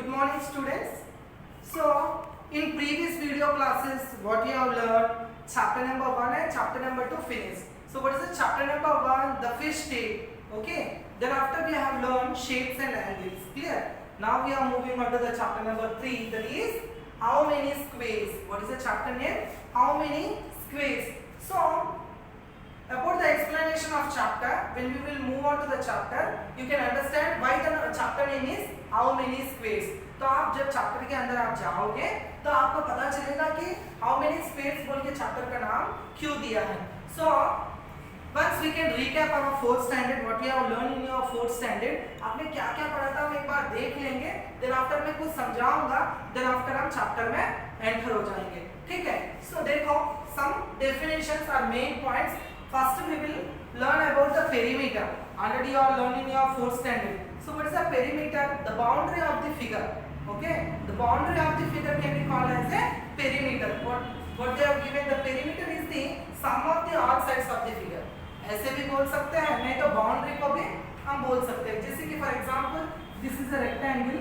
Good morning students. So in previous video classes what you have learned, chapter number 1 and chapter number 2 finished. So what is the chapter number 1? The fish tail. Okay. Then after we have learned shapes and angles. Clear? Now we are moving on to the chapter number 3, that is how many squares. What is the chapter name? How many squares. So about the explanation of chapter, when we will move on to the chapter, you can understand why the chapter name is how many squares. तो आप जब chapter के अंदर आप जाओगे तो आपको पता चलेगा कि हाउ मेनी स्क्वेयर्स बोल के चैप्टर का नाम क्यों दिया है. सो once we can recap our fourth standard, what we have learned in your fourth standard. आपने क्या क्या पढ़ा था हम एक बार देख लेंगे, then after मैं कुछ समझाऊंगा, then after हम चैप्टर में एंटर हो जाएंगे. ठीक है. So देखो, some definitions are main points. First we will learn about the perimeter. Already you are learning your fourth standard. So what is the perimeter? The boundary of the figure. Okay, the boundary of the figure can be called as a perimeter. What they have given, the perimeter is the sum of the all sides of the figure. ऐसे भी बोल सकते हैं, नहीं तो boundary को भी हम बोल सकते हैं. जैसे कि for example this is a rectangle,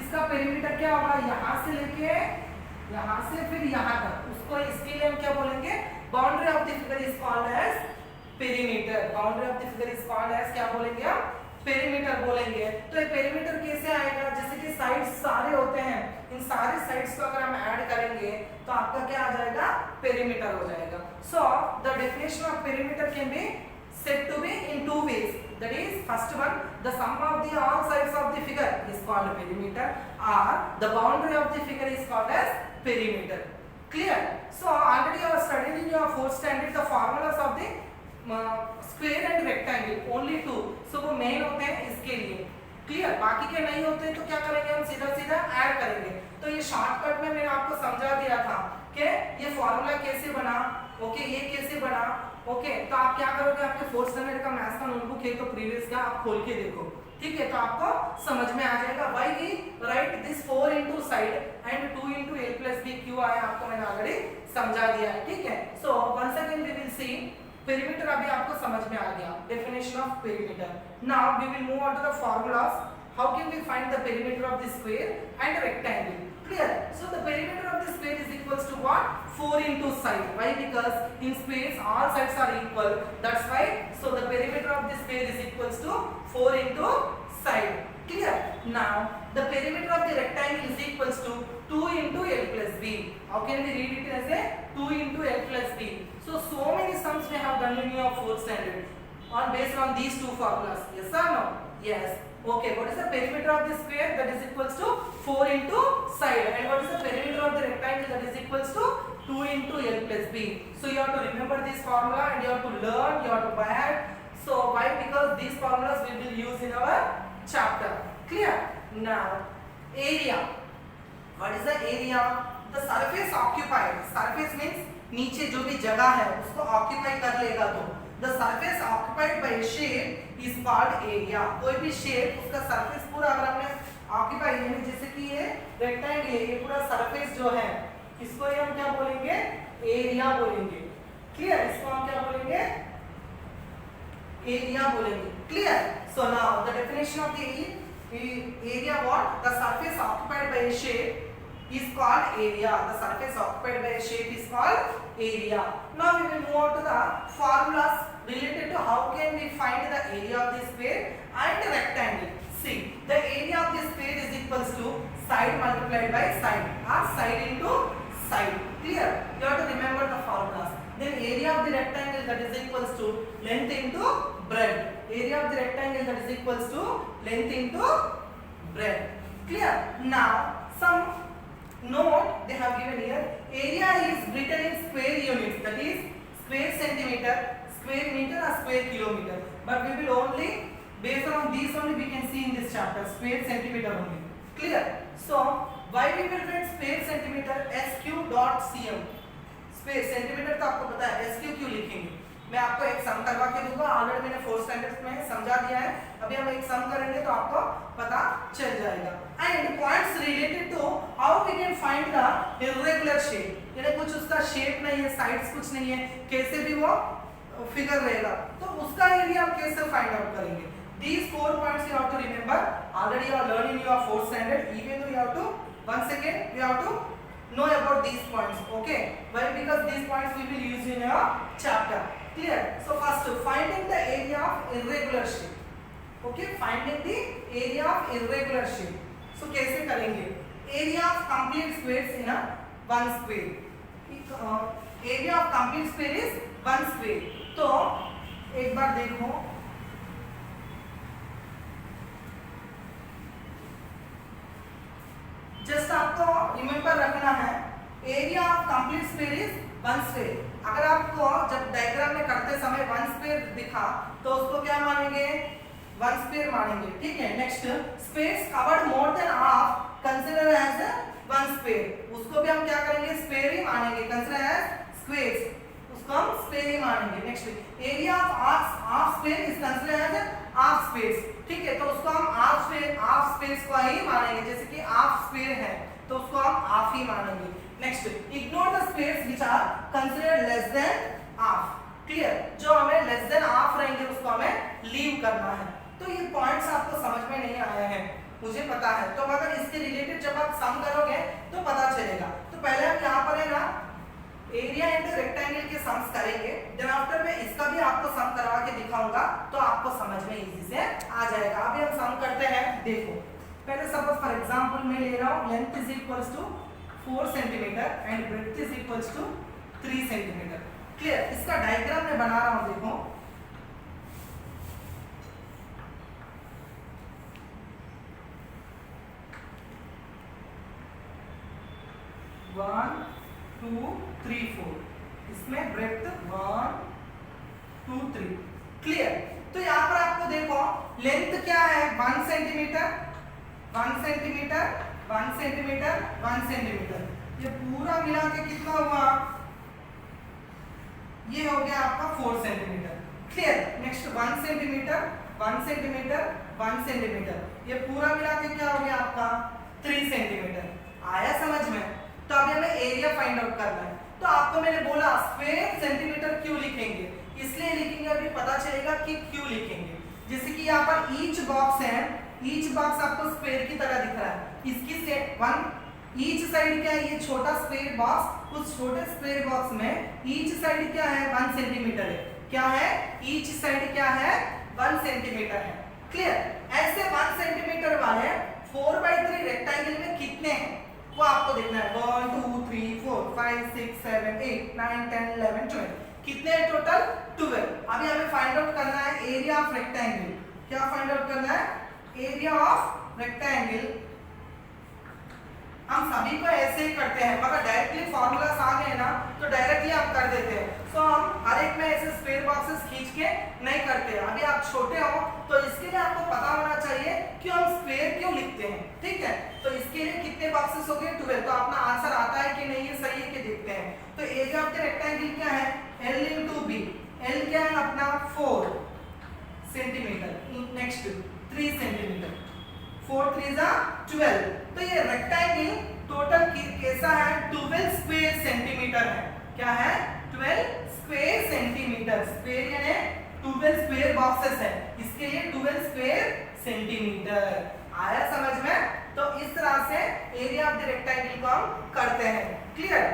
इसका पेरीमीटर क्या होगा, यहाँ से लेके यहाँ से फिर यहाँ तक, उसको इसके लिए हम क्या बोलेंगे, boundary of the figure is called as perimeter. Boundary of the figure is called as क्या बोलेंगे हम, पेरीमीटर बोलेंगे. तो ये पेरीमीटर कैसे आएगा, जैसे कि साइड्स सारे होते हैं, इन सारे साइड्स को अगर हम ऐड करेंगे तो आपका क्या आ जाएगा, पेरीमीटर हो जाएगा. So the definition of perimeter can be said to be in two ways. That is, first one, the sum of the all sides of the figure is called perimeter, or the boundary of the figure is called as perimeter. Clear? So already you have studied in your fourth standard the formulas of the square and rectangle, only two. So वो main होते हैं इसके लिए. Clear? बाकी के नहीं होते तो क्या करेंगे, हम सीधा सीधा ऐड करेंगे. तो ये शॉर्टकट में मैंने आपको समझा दिया था कि ये फॉर्मूला कैसे बना, ओके, ये कैसे बना. ओके, तो आप क्या करोगे, आपके फोर्थ स्टैंडर्ड का मैथ्स का नोटबुक है तो प्रीवियस का आप खोल के देखो. ठीक है, तो आपको समझ में आ जाएगा why we write this 4 into side and 2 into a plus b क्यों आया, आपको मैंने ऑलरेडी समझा दिया है. ठीक है. So once again we will see perimeter. अभी आपको समझ में आ गया definition of perimeter. Now we will move on to the formulas. How can we find the perimeter of the square and rectangle. Clear? So the perimeter of the square is equals to what? 4 into side. Why? Because in squares all sides are equal. That's why. So the perimeter of the square is equals to 4 into side. Clear? Now the perimeter of the rectangle is equals to 2 into l plus b. How can we read it as a 2 into l plus b? So many sums we have done in your fourth standard on based on these two formulas. Yes or no? Yes. Okay, what is the perimeter of the square? That is equals to 4 into side. And what is the perimeter of the rectangle? That is equals to 2 into l plus b. So you have to remember this formula and you have to learn, you have to buy it. So why? Because these formulas we will use in our chapter. Clear? Now, area. What is the area? The surface occupied. Surface means नीचे जो भी जगह है उसको occupy कर लेगा. तो the surface occupied by a shape is called area. कोई भी शेप उसका सरफेस पूरा अगर हमने ऑक्यूपाई, यानी जैसे कि ये रेक्टेंगल है, ये पूरा सरफेस जो है इसको हम क्या बोलेंगे, एरिया बोलेंगे. क्लियर? इसको हम क्या बोलेंगे, एरिया बोलेंगे. Clear? So now the definition of the area, what? The surface occupied by a shape is called area. The surface occupied by a shape is called area. Now we will move on to the formulas related to how can we find the area of the square and rectangle. See, the area of the square is equals to side multiplied by side, or side into side. Clear? You have to remember the formulas. Then area of the rectangle, that is equals to length into breadth. Area of the rectangle, that is equals to length into breadth. Clear? Now some note they have given here. Area is written in square units, that is square centimeter, square meter or square kilometer. But we will only based on these only we can see in this chapter square centimeter only. Clear? So why we will write square centimeter SQ dot cm. Square centimetre तो आपको पता है, SQ क्यों लिखेंगे. मैं आपको एक सम करवा के दूंगा, ऑलरेडी मैंने फोर्थ स्टैंडर्ड में समझा दिया है. अभी हम एक सम करेंगे तो आपको पता चल जाएगा. And points related to how we can find the irregular shape, यानी कुछ उसका शेप नहीं है, साइड्स कुछ नहीं है, कैसे भी वो फिगर रहेगा, तो उसका एरिया हम कैसे फाइंड आउट करेंगे. These 4 points you have to remember. already you are learning your fourth standard, even though you have to once again you have to know about these points. Okay, why? Because these points we will use in your chapter. Clear? So first, finding the area of irregular shape. Okay, finding the area of irregular shape. So कैसे करेंगे? Area of complete squares in a one square. Area of complete square is one square. तो एक बार देखो, just आपको remember रखना है area of complete square is one square. अगर आपको जब डायग्राम में करते समय वन स्क्वायर दिखा तो उसको क्या मानेंगे? वन स्क्वायर मानेंगे. ठीक है. Next, space covered more than half consider as one square. उसको भी हम क्या करेंगे? स्क्वायर ही मानेंगे. कंसीडर एज स्क्वायर्स, उसको हम स्क्वायर ही मानेंगे. Next, area of half square is consider as half space. ठीक है, तो उसको हम हाफ स्पेस को ही मानेंगे. जैसे कि हाफ स्क्वायर है तो उसको हम हाफ ही मानेंगे. Next, ignore the space which are considered less than half. Clear? जो हमें लेस देन हाफ रहेंगे उसको हमें लीव करना है. तो ये पॉइंट्स आपको समझ में नहीं आए हैं, मुझे पता है. तो अगर इसके रिलेटेड जब आप सम करोगे तो पता चलेगा. तो पहले हम यहाँ पर है ना एरिया इनटू रेक्टेंगल के सम्स करेंगे. देन आफ्टर में इसका भी आपको सम करवा के दिखाऊंगा तो आपको समझ में इजी से आ जाएगा. अभी हम सम करते हैं. देखो, पहले सपोज फॉर एग्जांपल मैं ले रहा हूं length is equals to 4 centimetre and breadth is equals to 3 centimetre. Clear? इसका डायग्राम मैं बना रहा हूं. देखो, वन 2 3 4, इसमें ब्रेड्थ 1 2 3. क्लियर? तो यहाँ पर आपको देखो लेंथ क्या है? 1 सेंटीमीटर 1 सेंटीमीटर 1 सेंटीमीटर 1 सेंटीमीटर. ये पूरा मिला के कितना हुआ? ये हो गया आपका 4 centimetre. Clear? Next 1 centimetre 1 centimetre 1 centimetre. ये पूरा मिला के क्या हो गया आपका? 3 सेंटीमीटर. आया समझ में? तो अभी हमें एरिया फाइंड आउट करना है. तो आपको मैंने बोला स्क्वायर सेंटीमीटर क्यों लिखेंगे, इसलिए लिखेंगे, अभी पता चलेगा कि क्यों लिखेंगे. जैसे कि यहाँ पर ईच बॉक्स है, ईच बॉक्स आपको स्क्वायर की तरह दिख रहा है. इसकी से वन ईच साइड क्या है? ये छोटा स्क्वायर बॉक्स, उस छोटे स्क्वायर बॉक्स में ईच साइड क्या है? 1 सेंटीमीटर है. क्या है? ईच साइड क्या है? 1 सेंटीमीटर है. क्लियर? ऐसे 1 सेंटीमीटर वाले 4/3 रेक्टेंगल में कितने हैं वो आपको देखना है. 1 2 3 4 5 6 7 8 9 10 11 12. कितने हैं टोटल? 12. अभी हमें फाइंड आउट करना है एरिया ऑफ रेक्टेंगल. क्या फाइंड आउट करना है? Area of rectangle. हम सभी को ऐसे ही करते हैं, मगर डायरेक्टली फॉर्मूलास आ गए ना तो डायरेक्टली आप कर देते हैं. सो हम हर एक में ऐसे स्क्वायर बॉक्सेस खींच के नहीं करते. अभी आप छोटे हो तो इसके लिए आपको पता होना चाहिए कि हम स्क्वायर क्यों लिखते हैं. ठीक है? तो इसके लिए कितने बॉक्सेस हो गए? 12. तो अपना आंसर आता है कि नहीं, ये सही है कि देखते हैं. तो एरिया ऑफ द रेक्टेंगल क्या है? L into B. L क्या है अपना? 4 सेंटीमीटर. Next 3 centimetre. 4 3 12. तो ये रेक्टेंगल टोटल कैसा है? 12 स्क्वायर सेंटीमीटर है. क्या है? 12 स्क्वायर सेंटीमीटर. स्क्वायर यानी 12 स्क्वायर बॉक्सेस है, इसके लिए 12 स्क्वायर सेंटीमीटर. आया समझ में? तो इस तरह से एरिया ऑफ द रेक्टेंगल को हम करते हैं. क्लियर?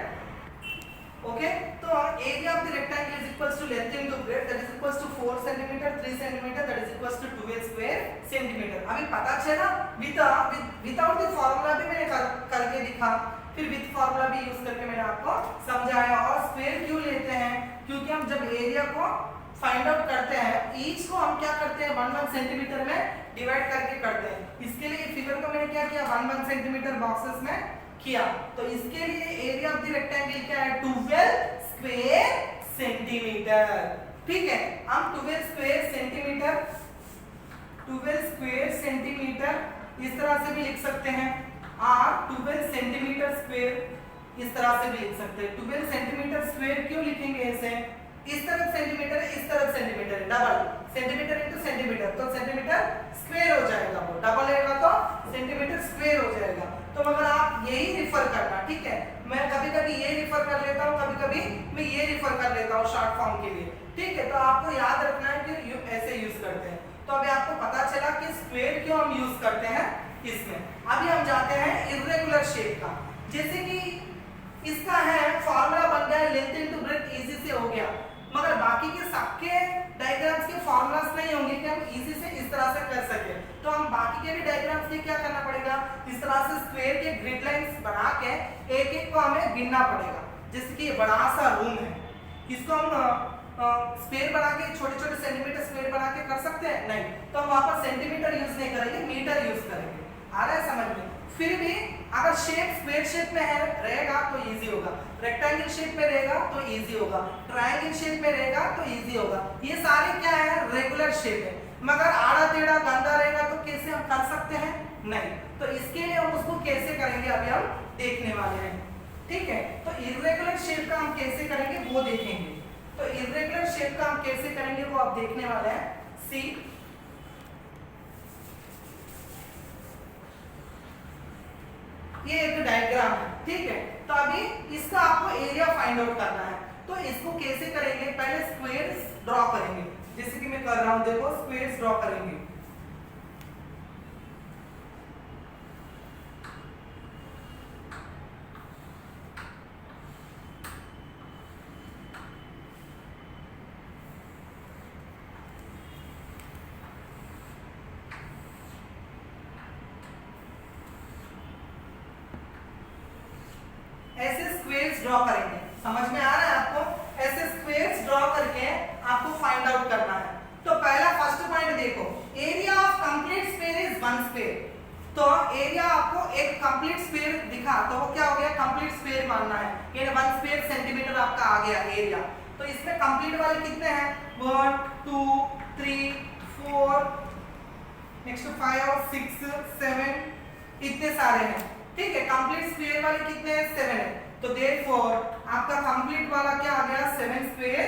ओके. तो area of the rectangle is equals to length into breadth, that is equals to 4 centimetre 3 centimetre, that is equals to 12 square centimetre. अभी पता चला? विदाउट द फार्मूला भी मैंने करके दिखा, फिर विद फार्मूला भी यूज करके मैंने आपको समझाया. और स्क्वायर क्यों लेते हैं? क्योंकि हम जब एरिया को फाइंड आउट करते हैं, ईच को हम क्या करते हैं? 1 सेंटीमीटर में डिवाइड करके करते हैं. इसके लिए फिगर को मैंने क्या किया? 1 सेंटीमीटर बॉक्सेस में किया. तो इसके लिए एरिया ऑफ द रेक्टेंगल क्या है? 12 स्क्वायर सेंटीमीटर. ठीक है? हम 12 स्क्वायर सेंटीमीटर 12 स्क्वायर सेंटीमीटर इस तरह से भी लिख सकते हैं. और 12 सेंटीमीटर स्क्वायर इस तरह से भी लिख सकते हैं. 12 सेंटीमीटर स्क्वायर क्यों लिखेंगे ऐसे? इस तरफ सेंटीमीटर है, इस तरफ सेंटीमीटर है. डबल सेंटीमीटर इनटू सेंटीमीटर, तो सेंटीमीटर स्क्वायर हो जाएगा. वो डबल रहेगा तो सेंटीमीटर स्क्वायर हो जाएगा. तो मगर आप यही रिफर करना. ठीक है? मैं कभी कभी ये रिफर कर लेता हूँ, कभी कभी मैं ये रिफर कर लेता हूँ शॉर्ट फॉर्म के लिए. ठीक है? तो आपको याद रखना है कि ऐसे यूज करते हैं. तो अभी आपको पता चला कि स्क्वायर क्यों हम यूज करते हैं इसमें। अभी हम जाते हैं इर्रेगुलर शेप का। जैसे कि इसका है फॉर्मूला बन गया लेंथ इनटू ब्रेड्थ, इजी से हो गया, मगर बाकी के सबके डायग्राम्स के फॉर्मूलास नहीं होंगे कि हम इजी से इस तरह से कर सके। तो हम बाकी के भी डायग्राम्स के क्या करना पड़ेगा, इस तरह से स्क्वायर के ग्रिड लाइंस बना के एक एक को हमें गिनना पड़ेगा। जैसे कि ये बड़ा सा रूम है, इसको हम स्क्वायर बना के छोटे छोटे सेंटीमीटर स्क्वायर बना के कर सकते हैं नहीं, तो हम वहां पर सेंटीमीटर यूज नहीं करेंगे, मीटर यूज करेंगे। आ रहा है समझ में? फिर भी अगर शेप स्क्वायर शेप में है रहेगा तो इजी होगा, रेक्टेंगल शेप में रहेगा तो इजी होगा, ट्रायंगल शेप में रहेगा तो इजी होगा। ये सारे क्या है, रेगुलर शेप है। मगर आड़ा टेढ़ा गंदा रहेगा तो कैसे हम कर सकते हैं? नहीं। तो इसके लिए हम उसको कैसे करेंगे अभी हम देखने वाले हैं, ठीक है। तो इर्रेगुलर शेप का हम कैसे करेंगे वो देखेंगे। तो इर्रेगुलर शेप का हम कैसे करेंगे वो आप देखने वाले हैं। सी ये एक डायग्राम है, ठीक है। तो अभी इसका आपको एरिया फाइंड आउट करना है। तो इसको कैसे करेंगे, पहले स्क्वायर्स ड्रॉ करेंगे, जैसे कि मैं कर रहा हूं, देखो स्क्वायर्स ड्रॉ करेंगे। ऐसे स्क्वायर्स ड्रॉ करेंगे, समझ में आ रहा है आपको? ऐसे स्क्वायर्स ड्रॉ करके आपको फाइंड आउट करना है। तो पहला फर्स्ट पॉइंट देखो, area of complete square is 1 square. तो एरिया आपको एक कंप्लीट स्क्वायर दिखा तो वो क्या हो गया, कंप्लीट स्क्वायर मानना है। ये 1 स्क्वायर सेंटीमीटर आपका आ गया एरिया। तो इसमें कंप्लीट वाले कितने हैं, 1 2 3 4 नेक्स्ट 5 6 7 इतने सारे हैं, ठीक है। कंप्लीट स्क्वायर वाले कितने हैं, 7 है। तो देयरफॉर आपका कंप्लीट वाला क्या आ गया, 7 स्क्वायर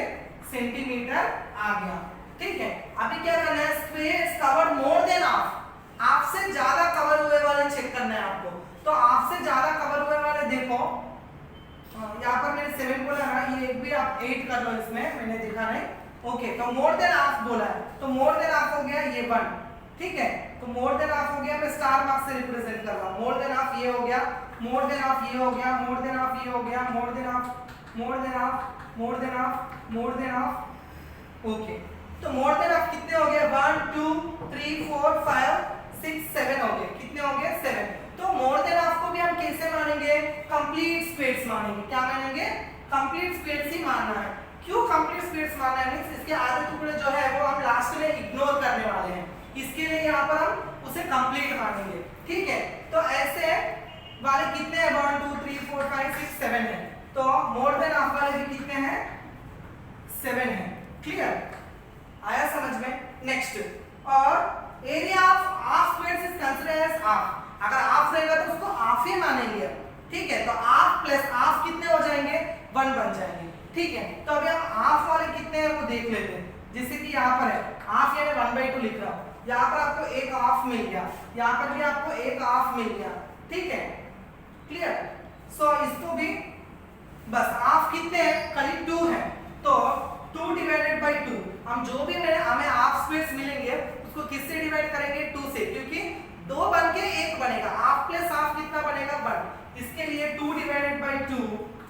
सेंटीमीटर आ गया, ठीक है। अभी क्या करना है, square covered more than half से ज्यादा कवर हुए वाले चेक करना है आपको। तो हाफ से ज्यादा कवर हुए वाले देखो, यहाँ पर मैंने 7 बोला ना, ये एक भी आप 8 कर लो, इसमें मैंने देखा नहीं, ओके। तो मोर देन हाफ बोला है, तो मोर देन हाफ हो गया ये 1, ठीक है। तो मोर देन हाफ हो गया, मैं स्टार मार्क से रिप्रेजेंट कर रहा हूं। मोर देन हाफ ये हो गया, मोर देन हाफ ये हो गया, मोर देन हाफ ये हो गया, मोर देन हाफ, मोर देन हाफ, मोर देन हाफ, मोर देन हाफ, ओके। तो मोर देन हाफ कितने हो गए, 1 2 3 4 5 6 7 हो गए। कितने हो गए, 7। तो मोर देन हाफ को भी हम कैसे मानेंगे, कंप्लीट स्क्वायर्स मानेंगे। क्या मानेंगे, कंप्लीट स्क्वायर्स ही मानना है। क्यों कंप्लीट स्क्वायर्स मानना है, मींस इसके आधे टुकड़े जो है वो हम लास्ट में इग्नोर करने वाले हैं, इसके लिए यहाँ पर हम उसे कंप्लीट मानेंगे, ठीक है। तो ऐसे वाले कितने हैं, 1 2 3 4 5 6 7 है। तो मोर देन हाफ वाले भी कितने हैं, 7 है। क्लियर, आया समझ में? नेक्स्ट, और area of half square is considered as half. अगर हाफ रहेगा तो उसको हाफ ही मानेंगे, ठीक है। तो हाफ प्लस हाफ कितने हो जाएंगे, 1 बन जाएंगे, ठीक है। तो अभी हम हाफ वाले कितने हैं वो देख लेते हैं। जैसे कि यहाँ पर है हाफ, यानी 1/2 लिख रहा हूँ, यहाँ पर आपको एक हाफ मिल गया, यहाँ पर भी आपको एक हाफ मिल गया, ठीक है। क्लियर, सो इसको भी बस हाफ कितने हैं, करीब 2 है। तो 2 डिवाइडेड बाई 2, हम जो भी हमें हाफ स्क्वायर्स मिलेंगे उसको किससे डिवाइड करेंगे, 2 से, क्योंकि 2 बन के 1 बनेगा। हाफ प्लस हाफ कितना बनेगा, 1। इसके लिए 2 डिवाइडेड बाई 2,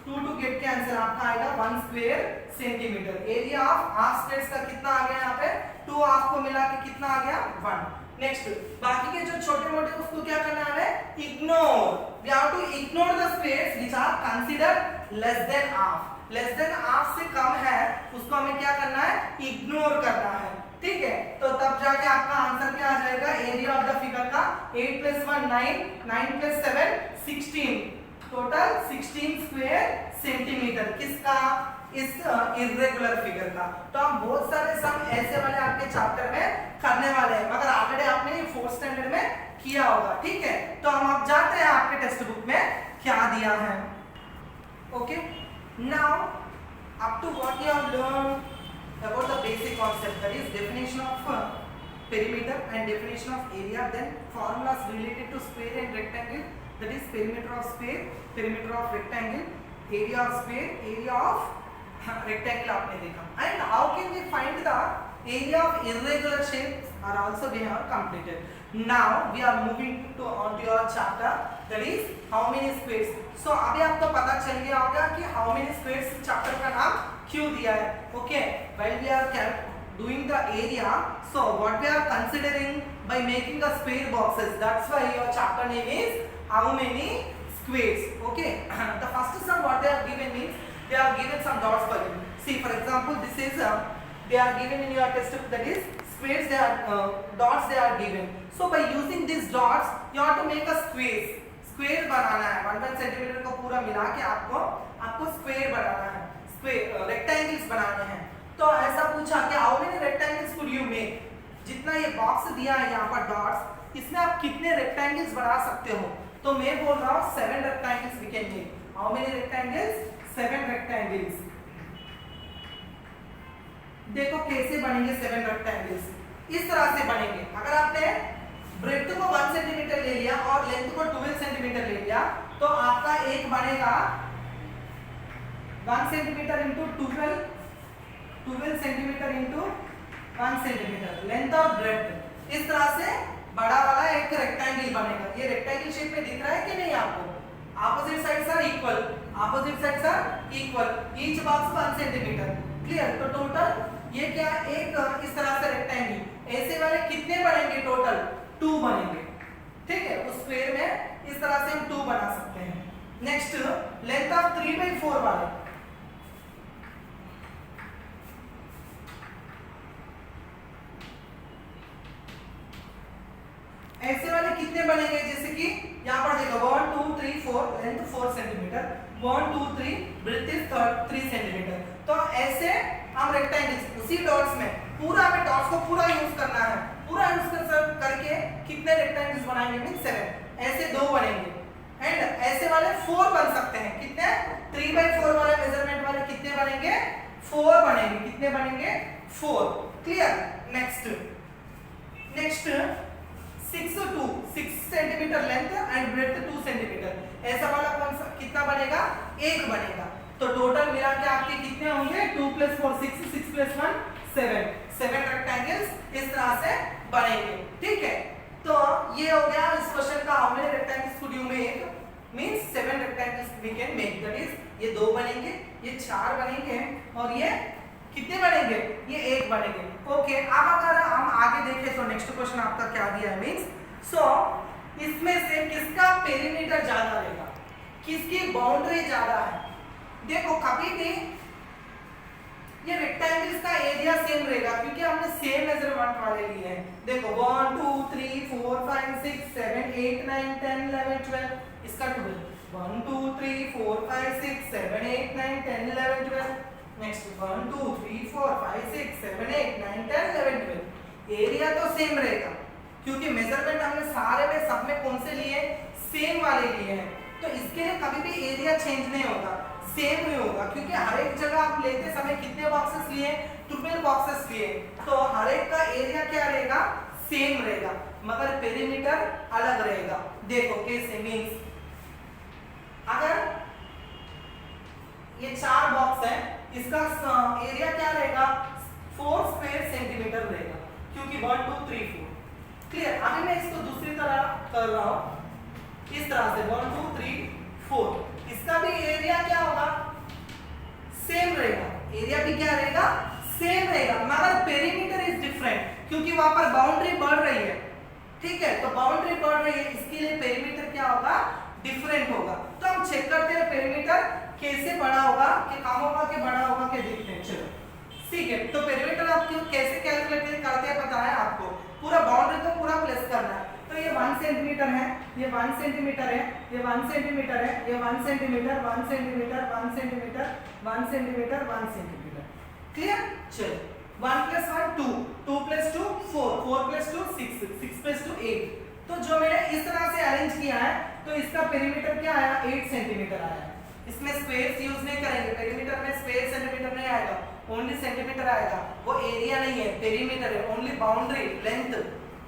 2 टू गेट के आंसर आपका आएगा 1 square centimetre. Area of half squares का कितना आ गया, यहाँ पे 2 आपको मिला के कितना आ गया, 1। नेक्स्ट, बाकी के जो छोटे मोटे उसको क्या करना है, ignore. We have to ignore the squares which are considered less than half. Less than half से कम है उसको हमें क्या करना है, इग्नोर करना है, ठीक है। तो तब जाके आपका आंसर क्या आ जाएगा, एरिया ऑफ द फिगर का 8 + 1 9, 9 + 7 16, टोटल 16 स्क्वायर सेंटीमीटर। किसका, इस इर्रेगुलर फिगर का। तो हम बहुत सारे सम ऐसे वाले आपके चैप्टर में करने वाले हैं, मगर ऑलरेडी आपने 4th स्टैंडर्ड में किया होगा, ठीक है। तो हम अब जाते हैं आपके टेक्स्ट बुक में क्या दिया है, okay. Now up to what you have learn about the basic concept, that is definition of perimeter and definition of area, then formulas related to square and rectangle, that is perimeter of square, perimeter of rectangle, area of square, area of rectangle आपने देखा। And how can we find the area of irregular shapes are also we have completed. Now we are moving to on to your chapter, that is how many squares. So अभी आपको पता चल गया होगा कि how many squares chapter का नाम क्यों दिया है. Okay, while we are doing the area, so what we are considering by making the square boxes, that's why your chapter name is how many squares. Okay, the first sum what they are given means they are given some dots for you. See, for example, this is they are given in your textbook, that is squares, they are dots they are given. So by using these dots you have to make a squares. Square बनाना है 1 centimetre को पूरा मिला के आपको square बनाना है, square rectangles बनाने हैं. तो ऐसा पूछा कि how many rectangles could you make. जितना ये बॉक्स दिया है यहाँ पर डॉट्स, इसमें आप कितने रेक्टेंगल्स बना सकते हो. तो मैं बोल रहा हूँ 7 rectangles we can make. How many rectangles? 7 rectangles. देखो कैसे बनेंगे 7 रेक्टेंगल्स. इस तरह से बनेंगे. अगर आपने ब्रेड्थ को 1 सेंटीमीटर ले लिया और लेंथ को 12 सेंटीमीटर ले लिया तो आपका एक बनेगा 1 centimetre into 12 centimetre into 1 centimetre length और ब्रेड्थ. इस तरह से बड़ा वाला एक रेक्टेंगल बनेगा. ये रेक्टेंगल शेप में दिख रहा है कि नहीं आपको? Opposite sides are equal, opposite sides are equal, each box 1 centimetre. Clear? तो टोटल ये क्या, एक इस तरह से रेक्टेंगल, ऐसे वाले कितने बनेंगे? टोटल 2 बनेंगे. ठीक है, उस स्क्वायर में इस तरह से हम 2 बना सकते हैं. नेक्स्ट लेंथ ऑफ 3/4 वाले, ऐसे वाले कितने बनेंगे? जैसे कि यहाँ पर देखो 1 2 3 4, length 4 centimetre, 1 2 3, breadth is 3 centimetre. तो ऐसे हम रेक्टेंगल्स उसी डॉट्स में पूरा हमें डॉट्स को पूरा यूज करना है. पूरा यूज करके कितने रेक्टेंगल्स बनाएंगे? मींस 7. ऐसे 2 बनेंगे एंड ऐसे वाले 4 बन सकते हैं. कितने? 3/4 वाले मेजरमेंट वाले कितने बनेंगे? 4 बनेंगे. कितने बनेंगे? 4. Clear? Next 6 centimetre length and breadth 2 centimetre. ऐसा वाला कौन सा कितना बनेगा? 1 बनेगा. तो टोटल मिला के आपके कितने होंगे? 2 + 4 6, 6 + 1 7 रेक्टेंगल्स इस तरह से बनेंगे. ठीक है, तो ये हो गया इस क्वेश्चन का how many rectangles could you make. Means 7 rectangles we can make. That is ये 2 बनेंगे, ये 4 बनेंगे और ये कितने बनेंगे? ये 1 बनेंगे. ओके, अब अगर हम आगे देखें तो नेक्स्ट क्वेश्चन आपका क्या दिया है? मींस सो इसमें से किसका पेरीमीटर ज्यादा रहेगा, किसकी बाउंड्री ज्यादा है. देखो कभी भी ये रेक्टेंगल्स का एरिया सेम रहेगा क्योंकि हमने सेम मेजरमेंट वाले लिए हैं. देखो 1 2 3 4 5 6 7 8 9 10 11 12, इसका 12. 1 2 3 4 5 6 7 8 9 10 11 12. नेक्स्ट 1 2 3 4 5 6 7 8 9 10 11 12. एरिया तो सेम रहेगा क्योंकि मेजरमेंट हमने सारे में सब में कौन से लिए? सेम वाले लिए हैं. तो इसके लिए कभी भी एरिया चेंज नहीं होगा, सेम ही होगा क्योंकि हर एक जगह आप लेते समय कितने बॉक्सेस लिए? 12 बॉक्सेस लिए. तो हर एक का एरिया क्या रहेगा? सेम रहेगा, मगर पेरीमीटर अलग रहेगा. देखो कैसे? मींस अगर ये 4 बॉक्स है, इसका एरिया क्या रहेगा? 4 स्क्वायर सेंटीमीटर रहेगा क्योंकि 1 2 3 4. क्लियर? अभी मैं इसको दूसरी तरह कर रहा हूं, इस तरह से 1 2 3 4. इसका भी एरिया क्या होगा? सेम रहेगा. एरिया भी क्या रहेगा? सेम रहेगा, मगर पेरीमीटर इज डिफरेंट क्योंकि वहां पर बाउंड्री बढ़ रही है. ठीक है, तो बाउंड्री बढ़ रही है, इसके लिए पेरीमीटर क्या होगा? डिफरेंट होगा. तो हम चेक करते हैं पेरीमीटर कैसे बड़ा होगा, कि कम होगा, कि बड़ा होगा, कि देखते हैं. चलो ठीक है, तो पेरीमीटर आप कैसे कैलकुलेट करते हैं पता है आपको? पूरा बाउंड्री को पूरा प्लेस करना है. तो ये 1 सेंटीमीटर है, ये 1 सेंटीमीटर है, ये 1 सेंटीमीटर है, ये 1 centimetre, 1 centimetre, 1 centimetre, 1 centimetre, 1 centimetre. Clear? चलो 1 + 1 2, 2 + 2 4, 4 + 2 6, 6 + 2 8. तो जो मैंने इस तरह से अरेंज किया है तो इसका पेरीमीटर क्या आया? 8 सेंटीमीटर आया. इसमें स्क्वायर्स यूज नहीं करेंगे, पेरीमीटर में स्क्वायर सेंटीमीटर नहीं आएगा, ओनली सेंटीमीटर आएगा. वो एरिया नहीं है, पेरीमीटर है, ओनली बाउंड्री लेंथ.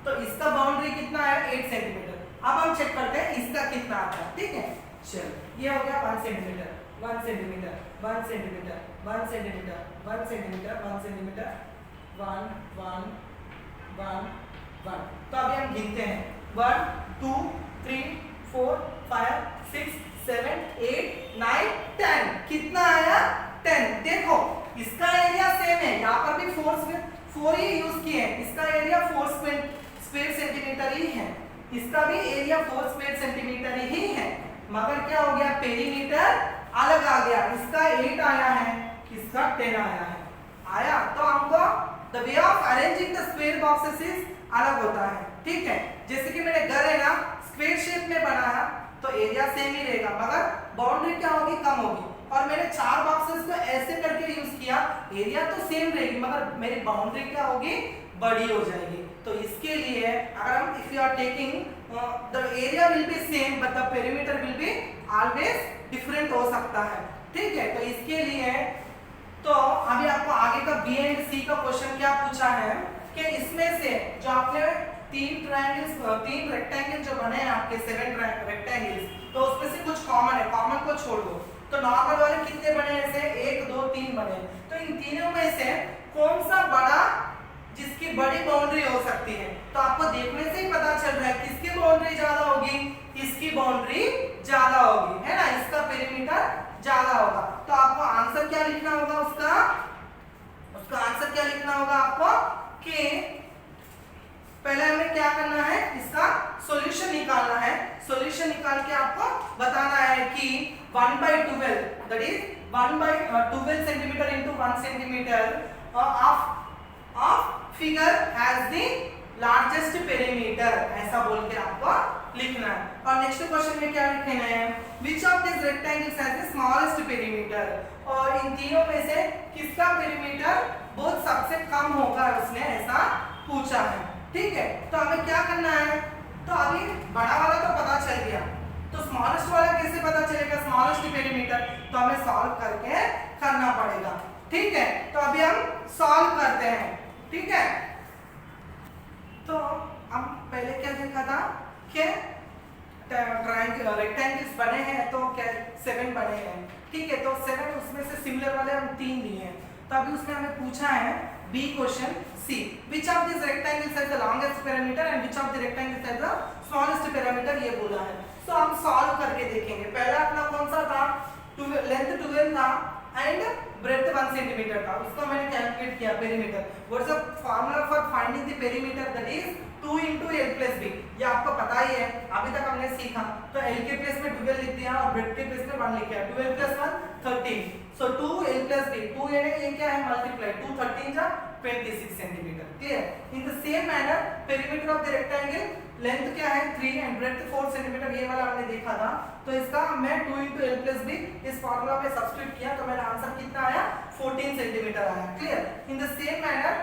तो इसका बाउंड्री कितना है? 8 सेंटीमीटर. अब हम चेक करते हैं इसका कितना आता है. ठीक है, चलो ये हो गया 1 centimetre, 1 centimetre, 1 centimetre, 1 centimetre, 1 centimetre, 1 centimetre, 1 1 1 1। तो अभी हम गिनते हैं 1 2 3 4 5 6 7 8 9 10। कितना आया 10। देखो इसका एरिया सेम है, यहाँ पर भी 4 ही यूज किए हैं। इसका एरिया 4 स्क्वायर सेंटीमीटर ही है, इसका भी एरिया 4 स्क्वायर सेंटीमीटर ही है, मगर क्या हो गया पेरीमीटर अलग आ गया। इसका 8 आया है, इसका 10 आया तो हमको the way of arranging the square boxes is अलग होता है। ठीक है, जैसे कि मैंने घर है ना स्क्वायर शेप में बनाया तो एरिया सेम ही रहेगा, मगर बाउंड्री क्या होगी कम होगी। और मैंने 4 बॉक्सेस को ऐसे करके यूज किया, एरिया तो सेम रहेगी मगर मेरी बाउंड्री क्या होगी बड़ी हो जाएगी। तो इसके लिए अगर हम if you are taking the area will be same but the perimeter will be always different हो सकता है। ठीक है, तो इसके लिए तो अभी आपको आगे का बी एंड सी का क्वेश्चन क्या पूछा है कि इसमें से जो आपने 3 रेक्टेंगल जो बने हैं आपके 7 रेक्टेंगल्स, तो उसमें से कुछ कॉमन है, कॉमन को छोड़ दो। तो नॉर्मल वाले कितने बने ऐसे 1 2 3 बने, तो इन तीनों में से कौन सा बड़ा जिसकी बड़ी बाउंड्री हो सकती है। तो आपको देखने से ही पता चल रहा है किसकी बाउंड्री ज्यादा होगी, इसकी बाउंड्री ज्यादा होगी, है ना, इसका पेरीमीटर ज्यादा होगा। तो आपको आंसर क्या लिखना होगा, उसका आंसर क्या लिखना होगा आपको कि पहले हमें क्या करना है, इसका सॉल्यूशन निकालना है। सॉल्यूशन निकाल के आपको बताना है कि 1/12 that is 1/12 centimetre into 1 centimetre of figure has the largest perimeter, ऐसा बोल के आपको लिखना है। और नेक्स्ट क्वेश्चन में क्या लिखना है, which of this rectangles has the smallest perimeter, और इन तीनों में से किसका पेरीमीटर बहुत सबसे कम होगा, उसने ऐसा पूछा है। ठीक है, तो हमें क्या करना है, तो अभी बड़ा वाला तो पता चल गया, तो स्मॉलेस्ट वाला कैसे पता चलेगा, स्मॉलेस्ट पेरीमीटर, तो हमें सॉल्व करके करना पड़ेगा। ठीक है, तो अभी हम सॉल्व करते हैं। ठीक है, तो हम पहले क्या देखा था कि रेक्टेंगल्स बने हैं तो क्या 7 बने हैं। ठीक है, तो 7 उसमें से सिमिलर वाले हम 3 लिए हैं, तो अभी उसने हमें पूछा है B question C, which of these rectangles has the longest perimeter and which of the rectangles has the smallest perimeter, ये बोला है। सो हम सॉल्व करके देखेंगे। पहला अपना कौन सा था, लेंथ 12 था एंड ब्रेड्थ 1 सेंटीमीटर था, उसको मैंने कैलकुलेट किया perimeter. What is the formula for finding the perimeter, that is 2 into L plus B। ये आपको पता ही है, अभी तक हमने सीखा। तो L के प्लेस में 12 लिख दिया और ब्रेड्थ के प्लेस में 1 लिख दिया, 12 plus 1 13। सो 2L plus B, 2 यानी ये क्या है मल्टीप्लाई, 2 13 जा 26 centimetre. Clear, in the same manner perimeter of the rectangle length क्या है 3 एंड ब्रेड्थ 4 सेंटीमीटर, ये वाला हमने देखा था। तो इसका मैं 2 into L plus B इस फार्मूला में सब्स्टिट्यूट किया, तो मेरा आंसर कितना आया 14 सेंटीमीटर आया। Clear, in the same manner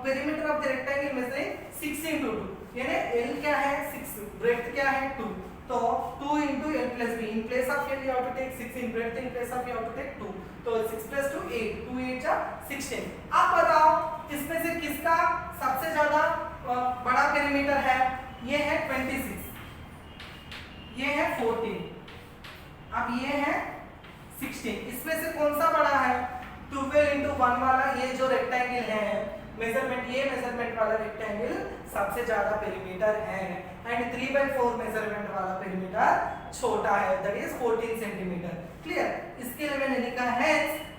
perimeter of the rectangle measuring 6 into 2, यानी L क्या है 6, ब्रेड्थ क्या है 2, तो 2 into L plus B, in place of L you have to take 6, in breadth in place of you have to take 2, तो 6 plus 2 8, 2 8 जा 16। अब बताओ इसमें से किसका सबसे ज्यादा बड़ा पेरीमीटर है, ये है 26, ये है 14, अब ये है 16, इसमें से कौन सा बड़ा है, 12 into 1 वाला, ये जो रेक्टेंगल है मेजरमेंट, ये मेजरमेंट वाला रेक्टेंगल सबसे ज्यादा पेरीमीटर है एंड 3/4 मेजरमेंट वाला पेरीमीटर छोटा है, दैट इज 14 सेंटीमीटर। क्लियर, इसके लिए मैंने लिखा है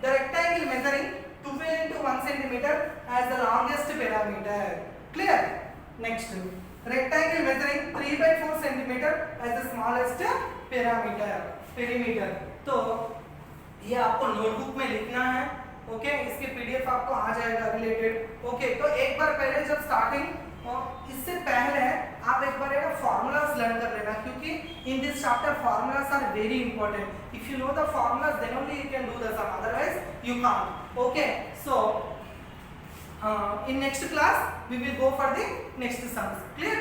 the rectangle measuring 12 into 1 centimetre has the longest perimeter. Clear, next rectangle measuring 3/4 centimetre has the smallest perimeter. तो ये आपको नोटबुक में लिखना है। ओके, इसके पीडीएफ आपको आ जाएगा रिलेटेड। ओके, तो एक बार पहले जब स्टार्टिंग इससे पहले आप एक बार ये फार्मूलास लर्न कर लेना, क्योंकि in this chapter formulas are very important. If you know the formulas then only you can do the sum, otherwise you can't. Okay, so in next class we will go for the next sums. Clear?